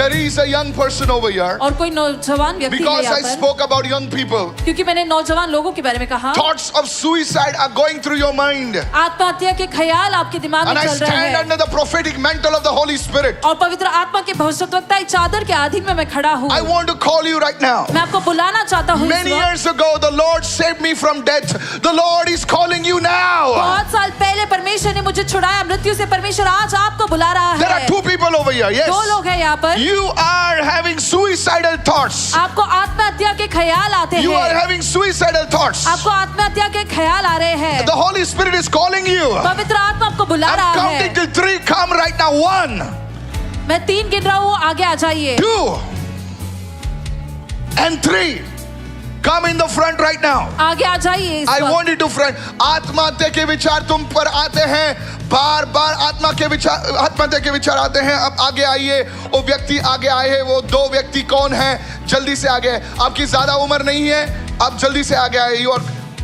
There is a young person over here. और कोई नौजवान व्यक्ति है Because यहाँ I पर। spoke about young people. क्योंकि मैंने नौजवान लोगों के बारे में कहा। Thoughts of suicide are going through your mind. आत्महत्या के ख्याल आपके दिमाग में And I चल रहे stand हैं। under the prophetic mantle of the Holy Spirit. और पवित्र आत्मा के भविष्यद्वक्ता की चादर के अधीन में मैं खड़ा हूँ। I want to call you right now. मैं आपको बुलाना चाहता हूँ। Many years ago, the Lord saved me from death. The Lord is calling you now. बहुत साल पहले परमेश्वर ने मुझे छुड़ाया मृत्यु से। परमेश्वर आज आपको बुला रहा है। There are two people over here. Yes. दो लोग हैं यहाँ पर। You are having suicidal thoughts. आपको आत्महत्या के ख्याल आते You are हैं। having suicidal thoughts. आपको आत्महत्या के ख्याल आ रहे हैं। The Holy Spirit is calling you. पवित्र आत्मा आपको बुला I'm रहा counting है। till 3. Come right now. 1, मैं 3 गिन रहा हूँ, आगे आ जाइए। 2, and 3. Come in the front right now. आगे आ जाइए इस I वक्त। want you to friend. आत्महत्या के विचार तुम पर आते हैं, बार बार आत्महत्या के विचार आते हैं। अब आगे आइए। वो व्यक्ति आगे आए हैं। वो 2 व्यक्ति कौन है? जल्दी से आगे। आपकी ज्यादा उम्र नहीं है, आप जल्दी से आगे आइए।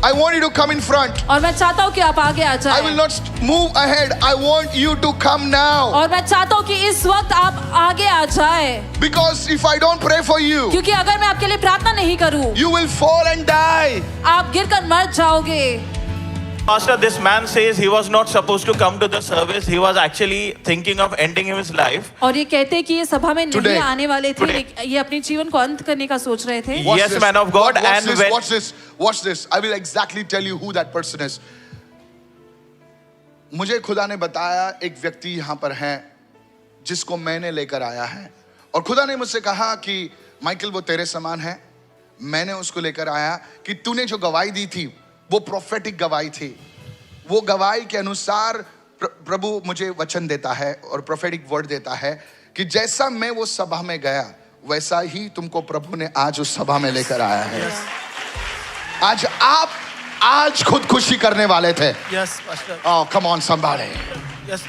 I want you to come in front. और मैं चाहता हूँ कि आप आगे आ I will जाएं। not move ahead. I want you to come now. और मैं चाहता हूँ कि इस वक्त आप आगे आ जाएं। Because if I don't pray for you, क्योंकि अगर मैं आपके लिए प्रार्थना नहीं करूँ, you will fall and die. आप गिरकर मर जाओगे। Pastor, this man says he was not supposed to come to the service. He was actually thinking of ending his life. और ये कहते हैं कि ये सभा में Today. नहीं आने वाले थे, Today. लेकिन ये अपने जीवन को अंत करने का सोच रहे थे। Watch Yes, this. man of God, Watch and this, when- watch this. Watch this. I will exactly tell you who that person is. मुझे खुदा ने बताया एक व्यक्ति यहाँ पर है जिसको मैंने लेकर आया है, और खुदा ने मुझसे कहा कि माइकल वो तेरे समान है। मैंने उसको लेकर आया कि तूने जो गवाही दी थी वो प्रोफेटिक गवाही थी। वो गवाही के अनुसार प्रभु मुझे वचन देता है और प्रोफेटिक वर्ड देता है कि जैसा मैं वो सभा में गया वैसा ही तुमको प्रभु ने आज उस सभा में लेकर आया है। आज आप आज खुदकुशी करने वाले थे। Yes, Pastor. Oh, come on, somebody. Yes.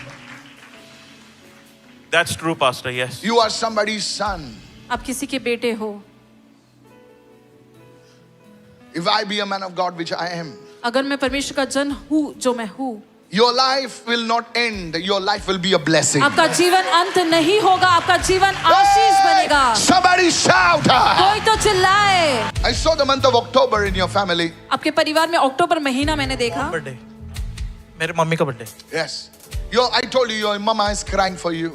That's true, Pastor. Yes. You are somebody's son. आप किसी के बेटे हो। If I be a man of God, which I am, अगर मैं परमेश्वर का जन हूँ जो मैं हूँ, your life will not end. Your life will be a blessing. आपका जीवन अंत नहीं होगा, आपका जीवन आशीष बनेगा। Somebody shout. कोई तो चिल्लाए। I saw the month of October in your family. आपके परिवार में अक्टूबर महीना मैंने देखा। Birthday. मेरे मम्मी का birthday. Yes. I told you your mama is crying for you.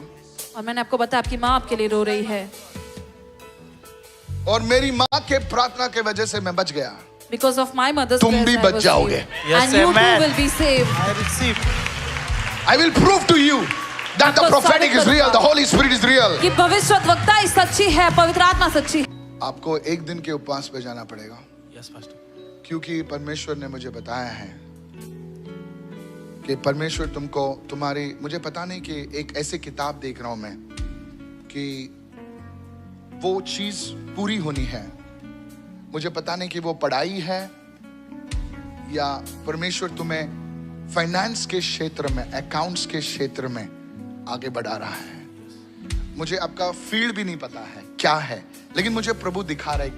और मैंने आपको बताया आपकी माँ आपके लिए रो रही है। और मेरी माँ के प्रार्थना के वजह से मैं बच गया। Because of my mother's तुम prayers, भी I बच was जाओगे। saved. Yes, And you too amen. will be saved। I receive. I will prove to you that the आपको prophetic साबित is real. The करूंगा। Holy Spirit is real. कि भविष्यद्वक्ता सच्ची है, पवित्र आत्मा सच्ची है। आपको एक दिन के उपवास पे जाना पड़ेगा, Yes, Pastor. क्योंकि परमेश्वर ने मुझे बताया है कि परमेश्वर तुमको तुम्हारी, मुझे पता नहीं कि एक ऐसी किताब देख रहा हूं मैं कि वो चीज पूरी होनी है। मुझे पता नहीं कि वो पढ़ाई है या परमेश्वर तुम्हें फाइनेंस के क्षेत्र में, अकाउंट्स के क्षेत्र में आगे बढ़ा रहा है। मुझे आपका फील्ड भी नहीं पता है क्या है, लेकिन मुझे प्रभु दिखा रहा है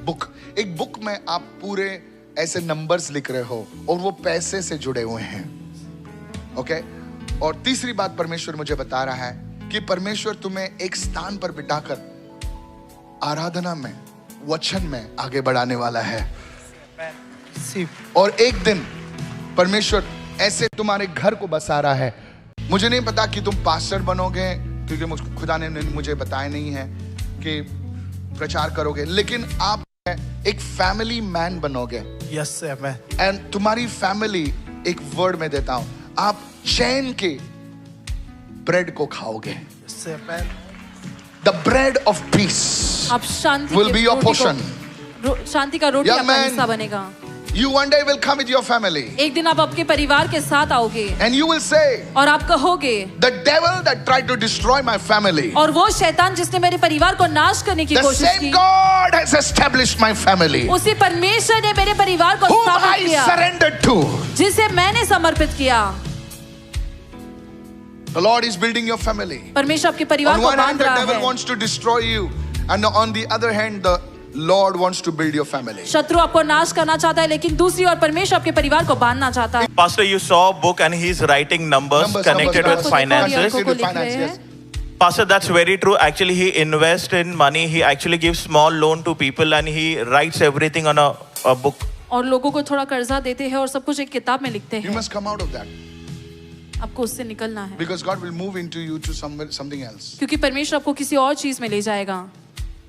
एक बुक में आप पूरे ऐसे नंबर्स लिख रहे हो और वो पैसे से जुड़े हुए हैं। ओके। और तीसरी बात परमेश्वर मुझे बता रहा है कि परमेश्वर तुम्हें एक स्थान पर बिठाकर आराधना में, वचन में आगे बढ़ाने वाला है। और एक दिन परमेश्वर ऐसे तुम्हारे घर को बसा रहा है। मुझे नहीं पता कि तुम पास्टर बनोगे, क्योंकि खुदा ने मुझे बताया नहीं है कि प्रचार करोगे, लेकिन आप एक फैमिली मैन बनोगे। Yes, amen. एंड तुम्हारी फैमिली, एक वर्ड में देता हूं, आप चैन के ब्रेड को खाओगे। Yes, amen. The bread of peace आप शांति will के be your रोटी को- portion. शांति का रोटी Young आपका man, हिस्सा बनेगा। You one day will come with your family एक दिन आप आपके परिवार के साथ आओगे and you will say, और आप कहोगे, the devil that tried to destroy my family, और वो शैतान जिसने मेरे परिवार को नाश करने की the कोशिश same की, God has established my family, उसी परमेश्वर ने मेरे परिवार को whom स्थापित I किया, surrendered to. जिसे मैंने समर्पित किया। The Lord is building your family. परमेश्वर आपके परिवार On को one hand, बांध the रहा devil है। wants to destroy you, and on the other hand, the Lord wants to build your family. शत्रु आपको नाश करना चाहता है, लेकिन दूसरी ओर परमेश्वर आपके परिवार को बांधना चाहता है। Pastor, you saw a book and he's writing numbers connected numbers, with finances. को Connected with लिख finance, रहे yes. Pastor, that's very true. Actually, he invests in money. He actually gives small loan to people and he writes everything on a book. और लोगों को थोड़ा कर्जा देते हैं और सब कुछ एक किताब में लिखते You हैं. must come out of that. आपको उससे निकलना है. Because God will move into you to something else. क्योंकि परमेश्वर आपको किसी और चीज में ले जाएगा.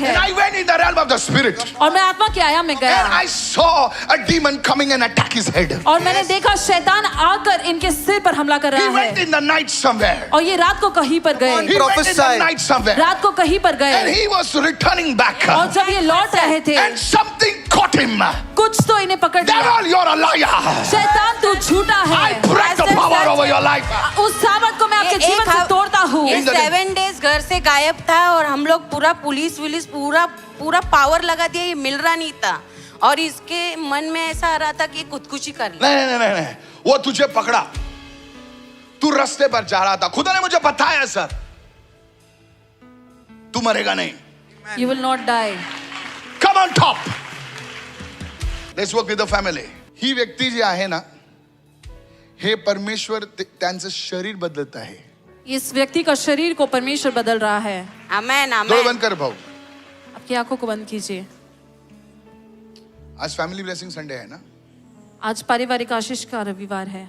And I went in the realm of the spirit. और मैं आत्मा के आयाम में And गया. I saw a demon coming and attack his head. और मैंने देखा शैतान आकर इनके सिर पर हमला कर He रहा went है. in the night somewhere. और ये रात को कहीं पर गए. He went in the Prophesy. night somewhere. रात को कहीं पर And गए. he was returning back. और जब ये लौट रहे थे, And something caught him. कुछ तो इन्हें पकड़ लिया. Devil, you're a liar. शैतान तू झूठा I है. break the power over your life. उस सामर्थ को मैं आपके ये जीवन एक से तोड़ता हूँ. ये 7 डेज घर से गायब था और हम लोग पूरा पुलिस पूरा पावर लगा दिया, ये मिल रहा नहीं था और इसके मन में ऐसा आ रहा था कि खुदकुशी कर ले. नहीं, वो तुझे पकड़ा. तू रास्ते पर जा रहा था. खुदा ने मुझे बताया सर, तू मरेगा नहीं. You will not die. Come on top. Let's work with the family. ही व्यक्ती जे आहे ना, हे परमेश्वर त्यांचं शरीर बदलत आहे. इस व्यक्ति का शरीर को परमेश्वर बदल रहा है. आमेन डोळे आमेन. बंद कर भाऊ. आपकी आंखों को बंद कीजिए. आज फॅमिली ब्लेसिंग संडे आहे ना, आज पारिवारिक आशीष का रविवार है.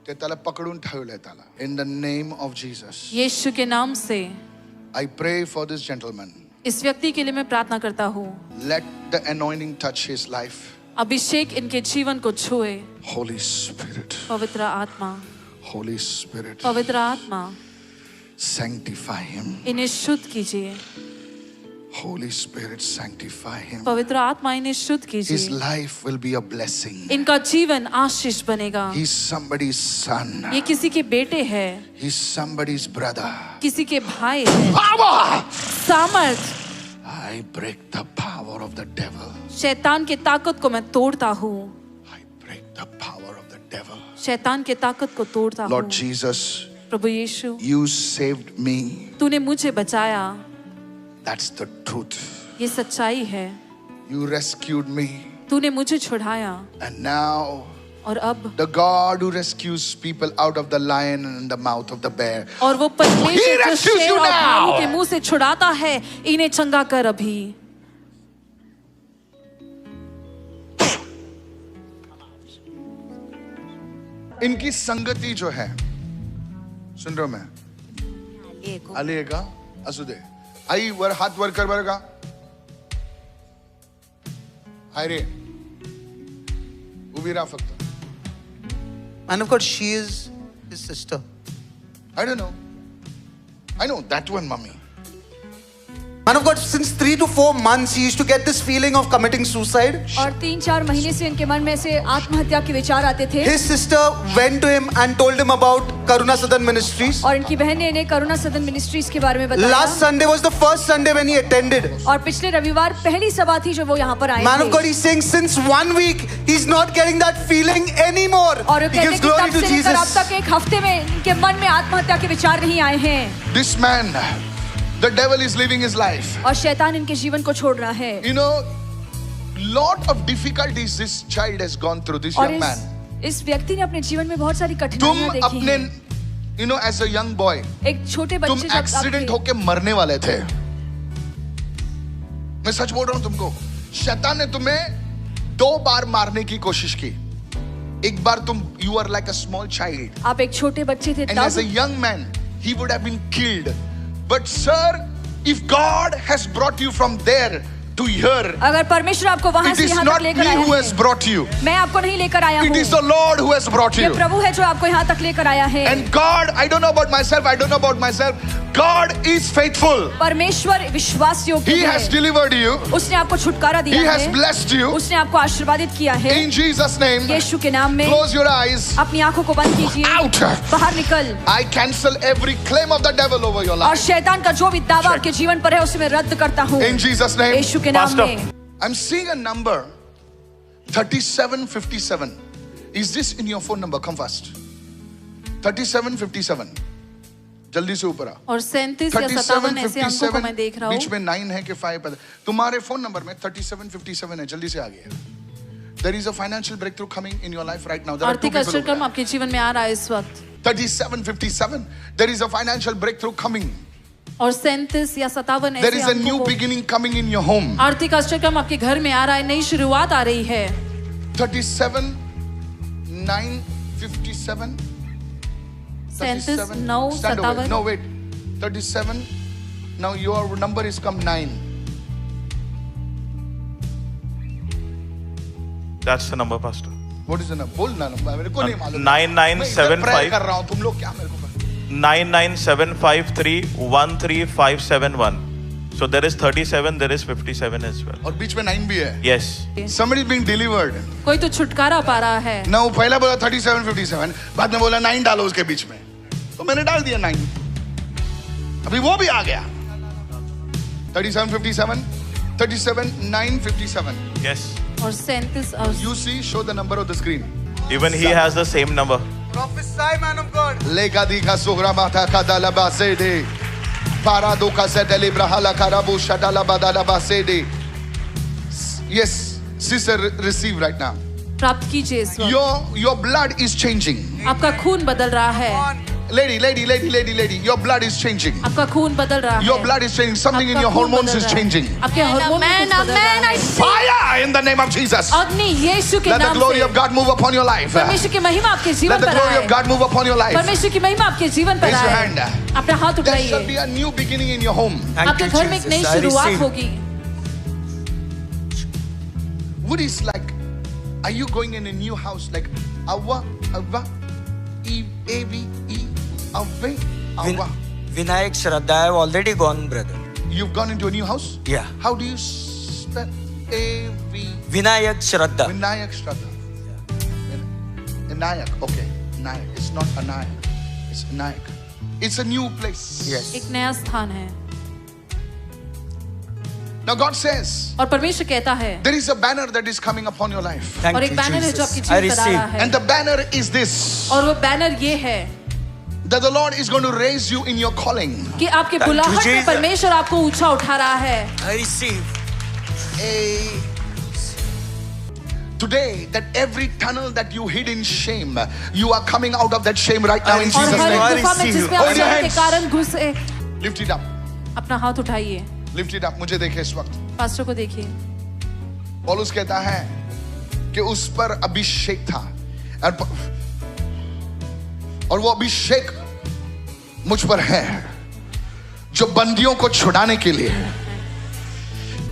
ते त्याला पकडून ठेवलंय त्याला. In the name of Jesus यीशु के नाम से I pray for this gentleman. इस व्यक्ति के लिए मैं प्रार्थना करता हूँ. Let the anointing touch his life. अभिषेक इनके जीवन को छुए. होली स्पिरिट, पवित्र आत्मा, होली स्पिरिट, पवित्र आत्मा, sanctify him. इन्हें शुद्ध कीजिए. Holy Spirit, sanctify him. पवित्र आत्मा इन्हें शुद्ध His कीजिए. life will be a blessing. इनका जीवन आशीष बनेगा. He's somebody's son. ये किसी के बेटे हैं, He's somebody's brother. किसी के भाई हैं. Power! सामर्थ, I break the power of the devil. शैतान के ताकत को मैं तोड़ता हूँ. I break the power of the devil. शैतान के ताकत को तोड़ता Lord हूँ. Jesus, Prabhu Yeshu, you saved me. तूने मुझे बचाया. That's the truth. ये सच्चाई है. You rescued me. तूने मुझे छुड़ाया. And now, और अब the God who rescues people out of the lion and the mouth of the bear. और वो परमेश्वर He जो rescues शेर you और भालू now. के मुंह से छुड़ाता है, इन्हें चंगा कर अभी. इनकी संगति जो है, सुन रहा हूं मैं. आली आहे का? असू दे. आई वर हात वर कर बरं का. हाय रे, उभी राहा फक्त. Man of God, she is his sister. I don't know. I know that one, mommy. Man of God, since 3 to 4 months, he used to get this feeling of committing suicide. और 3-4 महीने से इनके मन में से आत्महत्या के विचार आते थे. His sister went to him and told him about Karuna Sadan Ministries. और इनकी बहन ने इन्हें करुणा सदन मिनिस्ट्रीज के बारे में बताया. Last Sunday was the first Sunday when he attended. और पिछले रविवार पहली सभा थी जो वो यहाँ पर आए Man of God, थे. he's saying since 1 week, he's not getting that feeling anymore. और वो He कहते gives हैं कि glory तब to से लेकर अब Jesus. तक एक हफ्ते में इनके मन में आत्महत्या के विचार नहीं आए हैं. This man, the devil is living his life. और शैतान इनके जीवन को छोड़ रहा है. You know, lot of difficulties this child has gone through. This और young man. इस व्यक्ति ने अपने जीवन में बहुत सारी तुम कठिनाइयां देखी अपने, हैं. you know, as a young boy, एक छोटे तुम बच्चे जब एक्सीडेंट होके मरने वाले थे. मैं सच बोल रहा हूं तुमको. शैतान ने तुम्हें 2 बार मारने की कोशिश की. एक बार तुम, you are like a small child. आप एक छोटे बच्चे थे And as a तब. young man, he would have been killed. But sir, if God has brought you from there to here, अगर परमेश्वर आपको वहां it से is यहाँ not तक me लेकर आया who has है. brought you. मैं आपको नहीं लेकर आया It is the हूँ. Lord who has brought ये you. प्रभु है जो आपको यहाँ तक लेकर आया है. And God, I don't know about myself, I don't know about myself. God is faithful. परमेश्वर विश्वास योग्य He has है. delivered you. उसने आपको छुटकारा He दिया has है. blessed you. उसने आपको आशीर्वादित किया है. In Jesus' name, यीशु के नाम में close your eyes. अपनी आंखों को बंद कीजिए. Out. बाहर निकल. I cancel every claim of the devil over your और life. शैतान का जो भी दावा आपके जीवन पर है उसे मैं रद्द करता हूँ. In Jesus' name. यीशु के नाम Pastor. में. I'm seeing a number 3757. Is this in your phone number? Come fast. 3757. जल्दी से ऊपर आ. और 37 या 57 ऐसे अंकों को मैं देख रहा बीच हूँ. में 9 है कि 5 पता. तुम्हारे फोन नंबर में 3757 है. जल्दी से आगे. There is a financial breakthrough coming in your life right now. There are 2 आर्थिक people over अष्टकम there. आपके जीवन में आ रहा है इस वक्त. 3757. There is a financial breakthrough coming. और 37 या 57 There ऐसे is a अंकों new को beginning coming in your home. आर्थिक अष्टकम आपके घर में आ रहा है, नई शुरुआत आ रही है। 37, 9, 57. 37, 9, Stand over. 57. No, wait. 37. Now your number is come 9. That's the number, Pastor. What is the number? बोल ना नंबर, मेरे को नहीं मालूम। 9975 मैं pray कर रहा हूँ, तुम लोग क्या मेरे को 9975313571. So there is 37, there is 57 as well. और बीच में 9 भी है। Yes. Somebody is being delivered. कोई तो छुटकारा पा रहा है। ना वो पहला बोला 37, 57, बाद में बोला 9 डालो उसके बीच में, तो मैंने डाल दिया 9। अभी वो भी आ गया। 37, 57, 37, 9, 57. Yes. और 37 और You see, show the number on the screen. Even he has the same number. Prophesy, man of God. Lega diga sogra mata kadala basede. Parado kaseteli brahala karabu shadala badala basede. Yes, sister, receive right now. प्राप्त कीजिए इस वक्त। Your blood is changing. आपका खून बदल रहा है। Lady, your blood is changing. आपका खून बदल रहा है। Your blood is changing. Something in your hormones is changing. आपके हार्मोन में कुछ बदल रहा है। Fire in the name of Jesus. अग्नि यीशु के Let the नाम glory से। of God move upon your life. परमेश्वर की महिमा आपके जीवन Let the पर glory आए। of God move upon your life. परमेश्वर की महिमा आपके जीवन पर Raise your आए। hand. अपना हाथ There shall be उठाइए। a new beginning in your home. आपके घर में एक नई शुरुआत होगी। What is like? Are you going in a new house? Like Awa, E, A, V, E, Awa, Awa. Vinayak Shraddha, I have already gone, brother. You've gone into a new house? Yeah. How do you spell A, V? Vinayak Shraddha. Vinayak Shraddha. Vinayak, okay. Nayak. It's not Anayak. It's Nayak. It's a new place. Yes. एक नया स्थान है। Now God says, और परमेश्वर कहता है। there is a banner that is coming upon your life. Thank और you, एक बैनर है जो आपके Jesus. I जीवन पर आ रहा receive. है। And the banner is this. और वो बैनर ये है That the Lord is going to raise you in your calling. कि आपके Thank you, बुलाहट में Jesus. परमेश्वर आपको ऊंचा उठा रहा है। I receive. Today, that every tunnel that you hid in shame, you are coming out of that shame right now in और और Jesus' हर name. I गुफा में receive. जिसमें Hold आप your शर्म के hands. कारण घुसे, Lift it up. अपना हाथ उठाइए। Lift it up. मुझे देखे इस वक्त। पास्टर को देखिए। पौलुस कहता है कि उस पर अभिषेक था और वो अभिषेक मुझ पर है जो बंदियों को छुड़ाने के लिए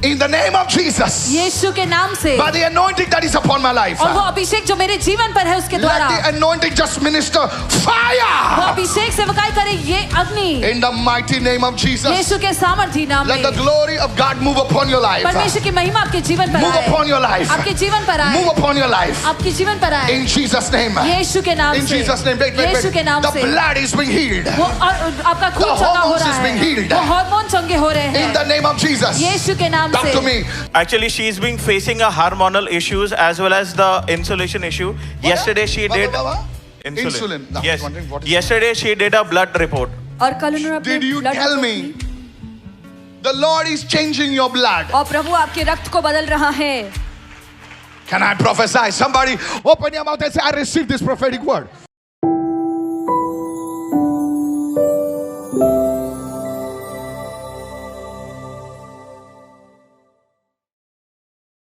In the name of Jesus. यीशु के नाम से। By the anointing that is upon my life. और वो अभिषेक जो मेरे जीवन पर है उसके द्वारा। Let the anointing just minister वो fire. अभिषेक सेवकाई करे ये अग्नि। In the mighty name of Jesus. यीशु के सामर्थी नाम Let the में। glory of God move upon your life. परमेश्वर की महिमा आपके जीवन पर Move आए। upon your life. आपके जीवन पर आए। Move upon your life. आपके जीवन पर आए। In Jesus' name. यीशु के नाम In से। Jesus' name. Wait. यीशु के नाम The से। blood is being healed. वो आपका खून The चंगा हो hormones रहा is being है। healed. वो हार्मोन चंगे हो रहे In हैं। the name of Jesus. यीशु के नाम Talk से। to me. Actually, she is being facing a hormonal issues as well as the insulation issue. Yesterday she did Insulin. I was Yes. wondering what is Yesterday she did a blood report. और कल उन्होंने अपने Did you blood tell report me की। the Lord is changing your blood? और प्रभु आपके रक्त को बदल रहा है। Can I prophesy? Somebody open your mouth and say, I receive this prophetic word.